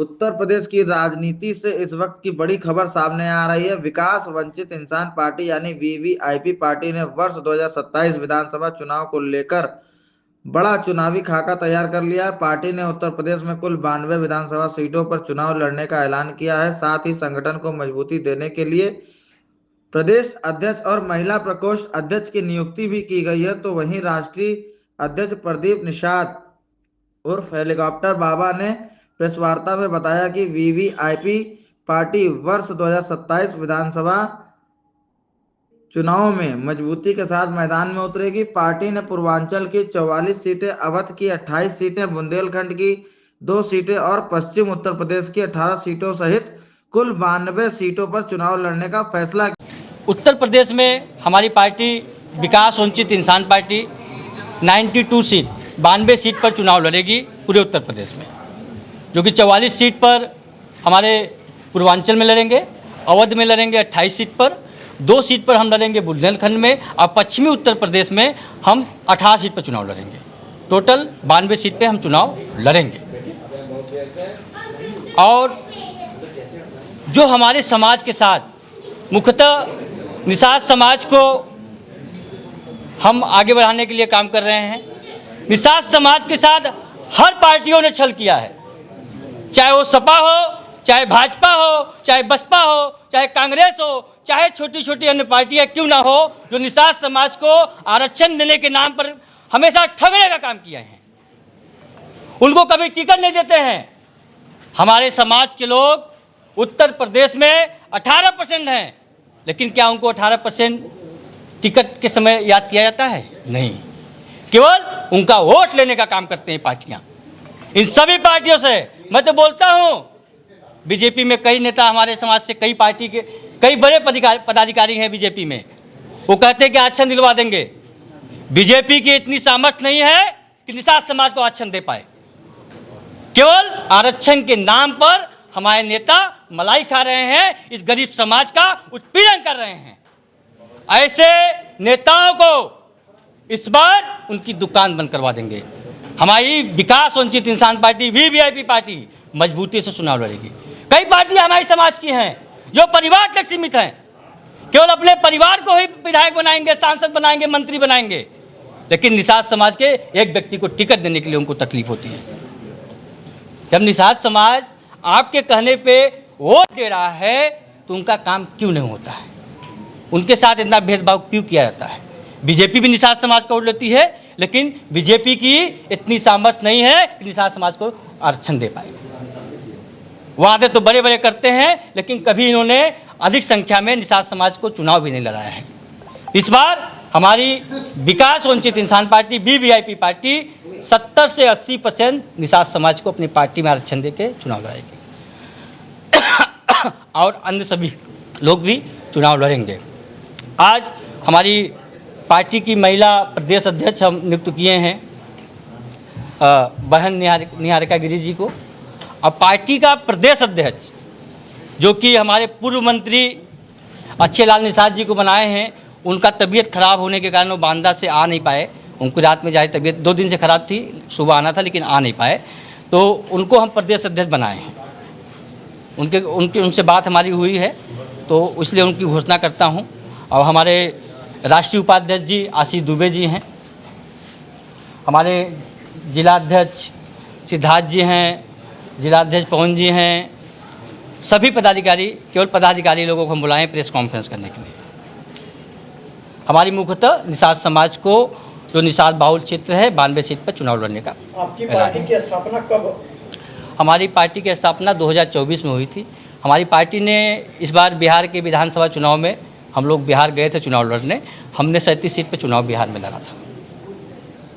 उत्तर प्रदेश की राजनीति से इस वक्त की बड़ी खबर सामने आ रही है। विकास वंचित इंसान पार्टी यानी वीवीआईपी पार्टी ने वर्ष 2027 विधानसभा चुनाव को लेकर बड़ा चुनावी खाका तैयार कर लिया है। पार्टी ने उत्तर प्रदेश में कुल 92 विधानसभा सीटों पर चुनाव लड़ने का ऐलान किया है। साथ ही संगठन को मजबूती देने के लिए प्रदेश अध्यक्ष और महिला प्रकोष्ठ अध्यक्ष की नियुक्ति भी की गई है। तो वहीं राष्ट्रीय अध्यक्ष प्रदीप निषाद उर्फ हेलीकॉप्टर बाबा ने प्रेस वार्ता में बताया कि वीवीआईपी पार्टी वर्ष 2027 विधानसभा चुनाव में मजबूती के साथ मैदान में उतरेगी। पार्टी ने पूर्वांचल की 44 सीटें, अवध की 28 सीटें, बुंदेलखंड की 2 सीटें और पश्चिम उत्तर प्रदेश की 18 सीटों सहित कुल 92 सीटों पर चुनाव लड़ने का फैसला किया। उत्तर प्रदेश में हमारी पार्टी विकास वंचित इंसान पार्टी 92 सीट पर चुनाव लड़ेगी पूरे उत्तर प्रदेश में, जो कि 44 सीट पर हमारे पूर्वांचल में लड़ेंगे, अवध में लड़ेंगे 28 सीट पर, 2 सीट पर हम लड़ेंगे बुंदेलखंड में और पश्चिमी उत्तर प्रदेश में हम 18 सीट पर चुनाव लड़ेंगे। टोटल 92 सीट पे हम चुनाव लड़ेंगे। और जो हमारे समाज के साथ मुख्यतः निषाद समाज को हम आगे बढ़ाने के लिए काम कर रहे हैं। निषाद समाज के साथ हर पार्टियों ने छल किया है, चाहे वो सपा हो, चाहे भाजपा हो, चाहे बसपा हो, चाहे कांग्रेस हो, चाहे छोटी छोटी अन्य पार्टियां क्यों ना हो, जो निषाद समाज को आरक्षण देने के नाम पर हमेशा ठगने का काम किया है। उनको कभी टिकट नहीं देते हैं। हमारे समाज के लोग उत्तर प्रदेश में 18% हैं, लेकिन क्या उनको 18% टिकट के समय याद किया जाता है? नहीं, केवल उनका वोट लेने का काम करते हैं पार्टियां। इन सभी पार्टियों से मैं तो बोलता हूं, बीजेपी में कई नेता हमारे समाज से, कई पार्टी के कई बड़े पदाधिकारी हैं बीजेपी में, वो कहते हैं कि आरक्षण दिलवा देंगे। बीजेपी की इतनी सामर्थ्य नहीं है कि निषाद समाज को आरक्षण दे पाए। केवल आरक्षण के नाम पर हमारे नेता मलाई खा रहे हैं, इस गरीब समाज का उत्पीड़न कर रहे हैं। ऐसे नेताओं को इस बार उनकी दुकान बंद करवा देंगे। हमारी विकास वंचित इंसान पार्टी वीवीआईपी पार्टी मजबूती से चुनाव लड़ेगी। कई पार्टियां हमारे समाज की हैं जो परिवार तक सीमित हैं, केवल अपने परिवार को ही विधायक बनाएंगे, सांसद बनाएंगे, मंत्री बनाएंगे, लेकिन निषाद समाज के एक व्यक्ति को टिकट देने के लिए उनको तकलीफ होती है। जब निषाद समाज आपके कहने पे वोट दे रहा है तो उनका काम क्यों नहीं होता है? उनके साथ इतना भेदभाव क्यों किया जाता है? बीजेपी भी निषाद समाज को वोट लेती है, लेकिन बीजेपी की इतनी सामर्थ्य नहीं है कि निषाद समाज को आरक्षण दे पाए। वादे तो बड़े बड़े करते हैं, लेकिन कभी इन्होंने अधिक संख्या में निषाद समाज को चुनाव भी नहीं लड़ाया है। इस बार हमारी विकास वंचित इंसान पार्टी वीवीआईपी पार्टी 70 से 80% निषाद समाज को अपनी पार्टी में आरक्षण दे के चुनाव लड़ाएगी और अन्य सभी लोग भी चुनाव लड़ेंगे। आज हमारी पार्टी की महिला प्रदेश अध्यक्ष हम नियुक्त किए हैं बहन निहारिका गिरी जी को, और पार्टी का प्रदेश अध्यक्ष जो कि हमारे पूर्व मंत्री अच्छे लाल निषाद जी को बनाए हैं। उनका तबीयत खराब होने के कारण वो बांदा से आ नहीं पाए। उनको रात में जाए तबीयत 2 दिन से ख़राब थी, सुबह आना था लेकिन आ नहीं पाए, तो उनको हम प्रदेश अध्यक्ष बनाए हैं। उनसे बात हमारी हुई है, तो इसलिए उनकी घोषणा करता हूँ। और हमारे राष्ट्रीय उपाध्यक्ष जी आशीष दुबे जी हैं, हमारे जिलाध्यक्ष सिद्धार्थ जी हैं, जिलाध्यक्ष पवन जी हैं, सभी पदाधिकारी, केवल पदाधिकारी लोगों को हम बुलाएं प्रेस कॉन्फ्रेंस करने के लिए। हमारी मुख्यतः निषाद समाज को, जो निषाद बाहुल क्षेत्र है, 92 सीट पर चुनाव लड़ने का। आपकी पार्टी की स्थापना कब? हमारी पार्टी की स्थापना 2024 में हुई थी। हमारी पार्टी ने इस बार बिहार के विधानसभा चुनाव में, हम लोग बिहार गए थे चुनाव लड़ने, हमने 37 सीट पर चुनाव बिहार में लड़ा था।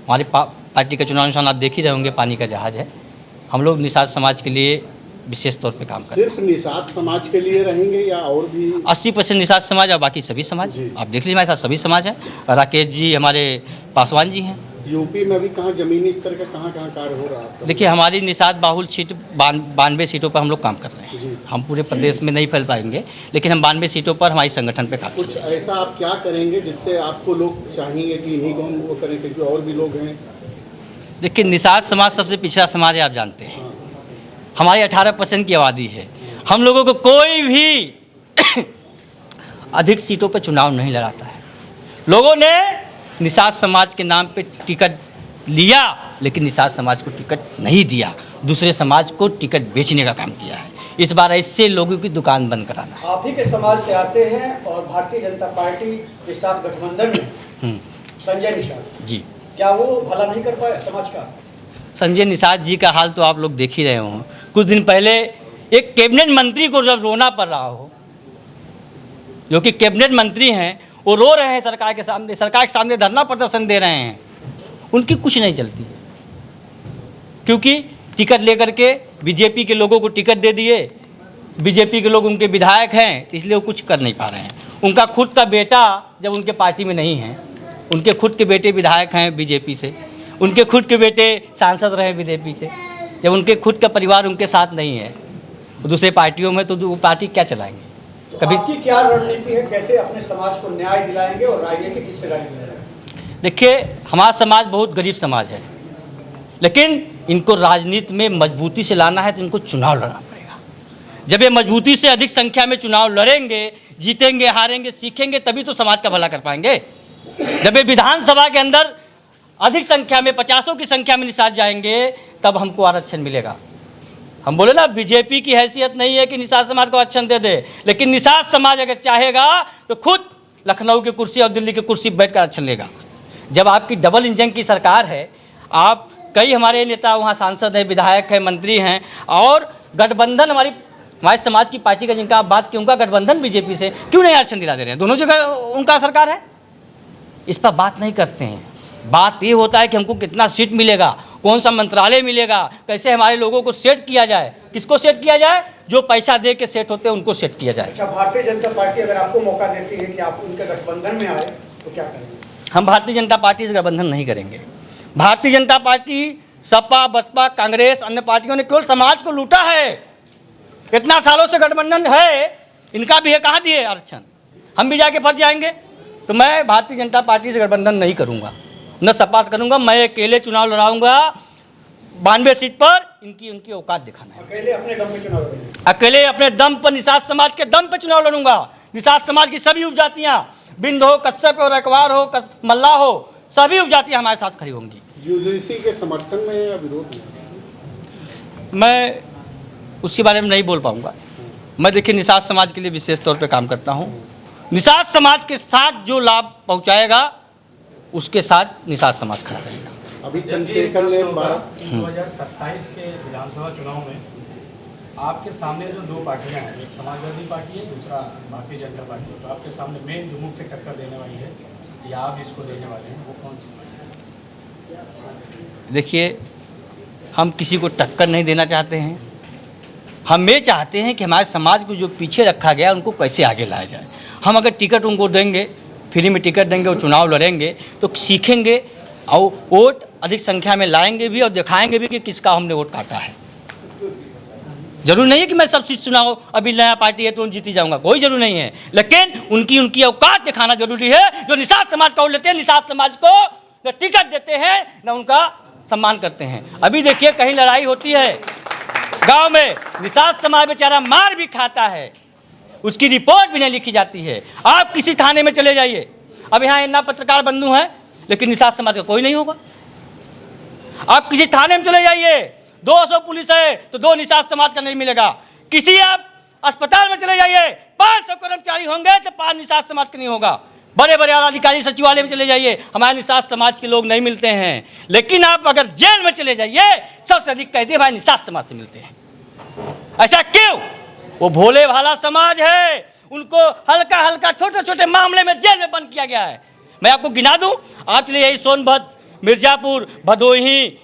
हमारी पार्टी का चुनाव निशान आप देख ही रहे होंगे, पानी का जहाज है। हम लोग निषाद समाज के लिए विशेष तौर पे काम करते हैं। सिर्फ निषाद समाज के लिए रहेंगे या और भी? 80% निषाद समाज और बाकी सभी समाज। आप देख लीजिए, हमारे साथ सभी समाज हैं। राकेश जी, हमारे पासवान जी हैं। यूपी में भी कहाँ जमीनी स्तर का कहाँ कार्य हो रहा है? देखिए, हमारी निषाद बाहुल सीट 92 सीटों पर हम लोग काम कर रहे हैं। हम पूरे प्रदेश में नहीं फैल पाएंगे, लेकिन हम 92 सीटों पर हमारी संगठन पे काम कर रहे हैं। कुछ ऐसा आप क्या करेंगे जिससे आपको लोग चाहेंगे कि इन्हीं को हम वो करें, क्योंकि और भी लोग हैं? देखिए, निषाद समाज सबसे पिछड़ा समाज है, आप जानते हैं। हमारी 18% की आबादी है। हम लोगों को कोई भी अधिक सीटों पर चुनाव नहीं लड़ाता है। लोगों ने निषाद समाज के नाम पे टिकट लिया, लेकिन निषाद समाज को टिकट नहीं दिया, दूसरे समाज को टिकट बेचने का काम किया है। इस बार ऐसे लोगों की दुकान बंद कराना है। आप ही के समाज से आते हैं और भारतीय जनता पार्टी के साथ गठबंधन में संजय निषाद जी, क्या वो भला नहीं कर पाए समाज का? संजय निषाद जी का हाल तो आप लोग देख ही रहे हो। कुछ दिन पहले एक कैबिनेट मंत्री को जब रोना पड़ रहा हो, जो कि कैबिनेट मंत्री हैं, वो रो रहे हैं सरकार के सामने धरना प्रदर्शन दे रहे हैं, उनकी कुछ नहीं चलती है, क्योंकि टिकट लेकर के बीजेपी के लोगों को टिकट दे दिए। बीजेपी के लोग उनके विधायक हैं, इसलिए वो कुछ कर नहीं पा रहे हैं। उनका खुद का बेटा जब उनके पार्टी में नहीं है, उनके खुद के बेटे विधायक हैं बीजेपी से, उनके खुद के बेटे सांसद रहे बीजेपी से, जब उनके खुद का परिवार उनके साथ नहीं है दूसरे पार्टियों में, तो वो पार्टी क्या चलाएंगे? कभी आपकी क्या रणनीति है, कैसे अपने समाज को न्याय दिलाएंगे और राजनीतिक हिस्सेदारी दिलाएंगे? देखिए, हमारा समाज बहुत गरीब समाज है, लेकिन इनको राजनीति में मजबूती से लाना है तो इनको चुनाव लड़ना पड़ेगा। जब ये मजबूती से अधिक संख्या में चुनाव लड़ेंगे, जीतेंगे, हारेंगे, सीखेंगे, तभी तो समाज का भला कर पाएंगे। जब ये विधानसभा के अंदर अधिक संख्या में 50 की संख्या में निषाद जाएंगे, तब हमको आरक्षण मिलेगा। हम बोले ना, बीजेपी की हैसियत नहीं है कि निषाद समाज को आरक्षण दे दे, लेकिन निषाद समाज अगर चाहेगा तो खुद लखनऊ की कुर्सी और दिल्ली की कुर्सी पर बैठकर आरक्षण लेगा। जब आपकी डबल इंजन की सरकार है, आप कई हमारे नेता वहाँ सांसद हैं, विधायक हैं, मंत्री हैं, और गठबंधन हमारे समाज की पार्टी का जिनका आप बात की, उनका गठबंधन बीजेपी से क्यों नहीं आरक्षण दिला दे रहे हैं? दोनों जगह उनका सरकार है। इस पर बात नहीं करते हैं। बात ये होता है कि हमको कितना सीट मिलेगा, कौन सा मंत्रालय मिलेगा, कैसे हमारे लोगों को सेट किया जाए। किसको सेट किया जाए? जो पैसा दे के सेट होते हैं उनको सेट किया जाए। अच्छा, भारतीय जनता पार्टी अगर आपको मौका देती है कि आप उनके गठबंधन में आए तो क्या करेंगे? हम भारतीय जनता पार्टी से गठबंधन नहीं करेंगे। भारतीय जनता पार्टी, सपा, बसपा, कांग्रेस, अन्य पार्टियों ने केवल समाज को लूटा है। इतना सालों से गठबंधन है, इनका भी है, कहाँ दिए आरक्षण? हम भी जाके फंस जाएंगे। तो मैं भारतीय जनता पार्टी से गठबंधन नहीं करूँगा, न सपा से करूँगा। मैं अकेले चुनाव लड़ाऊंगा 92 सीट पर। इनकी औकात दिखाना है। अकेले अपने दम पे चुनाव लड़ेंगे? अकेले अपने दम पर, निषाद समाज के दम पर चुनाव लड़ूंगा। निषाद समाज की सभी उपजातियाँ, बिंद हो, कश्यप हो, रकवार हो, मल्ला हो, सभी उपजातियाँ हमारे साथ खड़ी होंगी। यूजीसी के समर्थन में या विरोध में? मैं उसके बारे में नहीं बोल पाऊंगा। मैं देखिए, निषाद समाज के लिए विशेष तौर पे काम करता हूं। निषाद समाज के साथ जो लाभ पहुंचाएगा, उसके साथ निषाद समाज खड़ा रहेगा। अभी चंद्रशेखर ने 2027 के विधानसभा चुनाव में आपके सामने जो दो पार्टियां हैं, एक समाजवादी पार्टी है, दूसरा भारतीय जनता पार्टी है, तो आपके सामने मेन जो मुख्य टक्कर देने वाली है या आप जिसको देने वाले हैं, वो कौन सी? देखिए, हम किसी को टक्कर नहीं देना चाहते हैं। हम ये चाहते हैं कि हमारे समाज को जो पीछे रखा गया, उनको कैसे आगे लाया जाए। हम अगर टिकट उनको देंगे, फ्री में टिकट देंगे और चुनाव लड़ेंगे, तो सीखेंगे और वोट अधिक संख्या में लाएंगे भी और दिखाएंगे भी कि किसका हमने वोट काटा है। जरूरी नहीं है कि मैं सब चीज़ चुनाव, अभी नया पार्टी है तो जीती जाऊंगा, कोई जरूरी नहीं है, लेकिन उनकी औकात दिखाना जरूरी है। जो निषाद समाज का वोट लेते हैं, निषाद समाज को न टिकट देते हैं, न उनका सम्मान करते हैं। अभी देखिए, कहीं लड़ाई होती है गांव में, निषाद समाज बेचारा मार भी खाता है, उसकी रिपोर्ट भी नहीं लिखी जाती है। आप किसी थाने में चले जाइए, अब यहाँ इतना पत्रकार बंधु हैं, लेकिन निषाद समाज का कोई नहीं होगा। आप किसी थाने में चले जाइए, 200 पुलिस है तो 2 निषाद समाज का नहीं मिलेगा। किसी आप अस्पताल में चले जाइए, 500 कर्मचारी होंगे तो 5 निषाद समाज का नहीं होगा। बड़े बड़े अधिकारी सचिवालय में चले जाइए, हमारे निषाद समाज के लोग नहीं मिलते हैं। लेकिन आप अगर जेल में चले जाइए, सबसे अधिक कैदी हमारे निषाद समाज से मिलते हैं। ऐसा क्यों? वो भोले भाला समाज है, उनको हल्का हल्का छोटे छोटे मामले में जेल में बंद किया गया है। मैं आपको गिना दूं, आप चलिए यही सोनभद्र, मिर्जापुर, भदोही,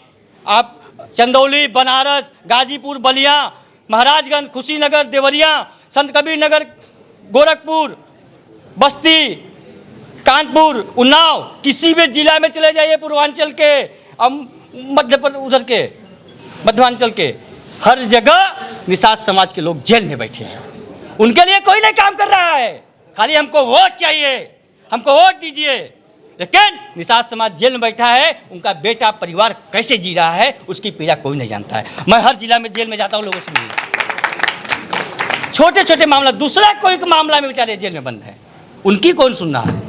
आप चंदौली, बनारस, गाजीपुर, बलिया, महाराजगंज, कुशीनगर, देवरिया, संत कबीर नगर, गोरखपुर, बस्ती, कानपुर, उन्नाव, किसी भी जिला में चले जाइए, पूर्वांचल के, उधर के मध्यांचल के, हर जगह निषाद समाज के लोग जेल में बैठे हैं। उनके लिए कोई नहीं काम कर रहा है। खाली हमको वोट चाहिए, हमको वोट दीजिए, लेकिन निषाद समाज जेल में बैठा है, उनका बेटा परिवार कैसे जी रहा है उसकी पीड़ा कोई नहीं जानता है। मैं हर जिला में जेल में जाता हूँ लोगों से मिलने, छोटे छोटे मामला, दूसरा कोई मामला में बेचारे जेल में बंद है, उनकी कौन सुन रहा है?